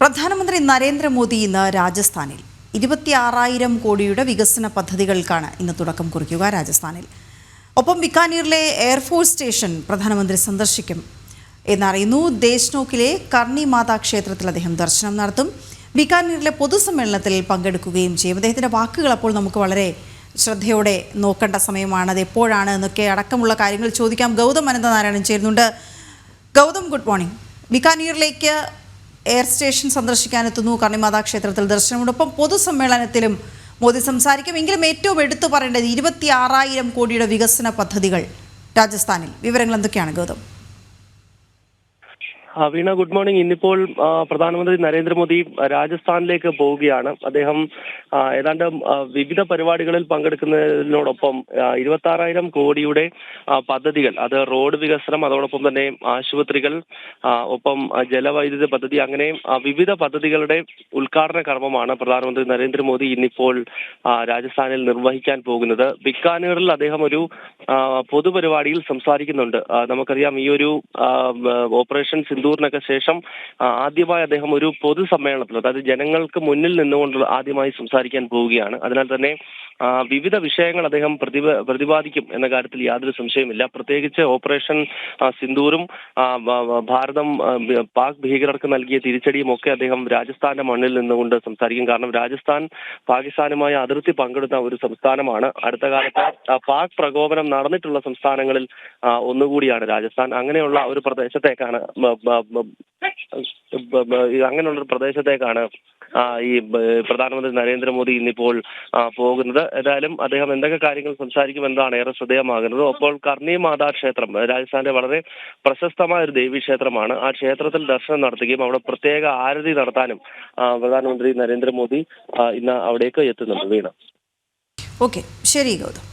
പ്രധാനമന്ത്രി നരേന്ദ്രമോദി ഇന്ന് രാജസ്ഥാനിൽ 26,000 കോടിയുടെ വികസന പദ്ധതികൾക്കാണ് ഇന്ന് തുടക്കം കുറിക്കുക. രാജസ്ഥാനിൽ ഒപ്പം ബിക്കാനീറിലെ എയർഫോഴ്സ് സ്റ്റേഷൻ പ്രധാനമന്ത്രി സന്ദർശിക്കും എന്നറിയുന്നു. ദേശ്നോക്കിലെ കർണി മാതാ ക്ഷേത്രത്തിൽ അദ്ദേഹം ദർശനം നടത്തും. ബിക്കാനീറിലെ പൊതുസമ്മേളനത്തിൽ പങ്കെടുക്കുകയും ചെയ്യും. അദ്ദേഹത്തിൻ്റെ വാക്കുകൾ അപ്പോൾ നമുക്ക് വളരെ ശ്രദ്ധയോടെ നോക്കേണ്ട സമയമാണ്. അത് എപ്പോഴാണ് എന്നൊക്കെ അടക്കമുള്ള കാര്യങ്ങൾ ചോദിക്കാം. ഗൗതം അനന്തനാരായണൻ ചേരുന്നുണ്ട്. Gautham, good morning. ബിക്കാനീറിലേക്ക് എയർ സ്റ്റേഷൻ സന്ദർശിക്കാനെത്തുന്നു. കർണിമാതാ ക്ഷേത്രത്തിൽ ദർശനമുണ്ടൊപ്പം പൊതുസമ്മേളനത്തിലും മോദി സംസാരിക്കും. എങ്കിലും ഏറ്റവും എടുത്തു പറയേണ്ടത് 26,000 കോടിയുടെ വികസന പദ്ധതികൾ രാജസ്ഥാനിൽ. വിവരങ്ങൾ എന്തൊക്കെയാണ് ഗൗതം? വീണ, ഗുഡ് മോർണിംഗ്. ഇന്നിപ്പോൾ പ്രധാനമന്ത്രി നരേന്ദ്രമോദി രാജസ്ഥാനിലേക്ക് പോവുകയാണ്. അദ്ദേഹം ഏതാണ്ട് വിവിധ പരിപാടികളിൽ പങ്കെടുക്കുന്നതിനോടൊപ്പം 26,000 കോടിയുടെ പദ്ധതികൾ, അത് റോഡ് വികസനം, അതോടൊപ്പം തന്നെ ആശുപത്രികൾ, ഒപ്പം ജലവൈദ്യുത പദ്ധതി, അങ്ങനെ വിവിധ പദ്ധതികളുടെ ഉദ്ഘാടന കർമ്മമാണ് പ്രധാനമന്ത്രി നരേന്ദ്രമോദി ഇന്നിപ്പോൾ രാജസ്ഥാനിൽ നിർവഹിക്കാൻ പോകുന്നത്. ബിക്കാനീറിൽ അദ്ദേഹം ഒരു പൊതുപരിപാടിയിൽ സംസാരിക്കുന്നുണ്ട്. നമുക്കറിയാം, ഈ ഒരു ഓപ്പറേഷൻ സിന്ദൂറിനൊക്കെ ശേഷം ആദ്യമായി അദ്ദേഹം ഒരു പൊതുസമ്മേളനത്തിൽ, അതായത് ജനങ്ങൾക്ക് മുന്നിൽ നിന്നുകൊണ്ട് ആദ്യമായി സംസാരിക്കാൻ പോവുകയാണ്. അതിനാൽ തന്നെ വിവിധ വിഷയങ്ങൾ അദ്ദേഹം പ്രതിപാദിക്കും എന്ന കാര്യത്തിൽ യാതൊരു സംശയമില്ല. പ്രത്യേകിച്ച് ഓപ്പറേഷൻ സിന്ദൂറും ഭാരതം പാക് ഭീകരർക്ക് നൽകിയ തിരിച്ചടിയും ഒക്കെ അദ്ദേഹം രാജസ്ഥാന്റെ മണ്ണിൽ നിന്നുകൊണ്ട് സംസാരിക്കും. കാരണം രാജസ്ഥാൻ പാകിസ്ഥാനുമായി അതിർത്തി പങ്കിടുന്ന ഒരു സംസ്ഥാനമാണ്. അടുത്ത കാലത്ത് പാക് പ്രകോപനം നടന്നിട്ടുള്ള സംസ്ഥാനങ്ങളിൽ ഒന്നുകൂടിയാണ് രാജസ്ഥാൻ. അങ്ങനെയുള്ള ഒരു പ്രദേശത്തേക്കാണ് ഈ പ്രധാനമന്ത്രി നരേന്ദ്രമോദി ഇന്നിപ്പോൾ പോകുന്നത്. ഏതായാലും അദ്ദേഹം എന്തൊക്കെ കാര്യങ്ങൾ സംസാരിക്കുമെന്നതാണ് ഏറെ ശ്രദ്ധേയമാകുന്നത്. അപ്പോൾ കർണി മാതാ ക്ഷേത്രം രാജസ്ഥാന്റെ വളരെ പ്രശസ്തമായ ഒരു ദേവീ ക്ഷേത്രമാണ്. ആ ക്ഷേത്രത്തിൽ ദർശനം നടത്തുകയും അവിടെ പ്രത്യേക ആരതി നടത്താനും പ്രധാനമന്ത്രി നരേന്ദ്രമോദി ഇന്ന് അവിടേക്ക് എത്തുന്നുണ്ട്. വീണ, ഓക്കെ, ശരി ഗൗതം.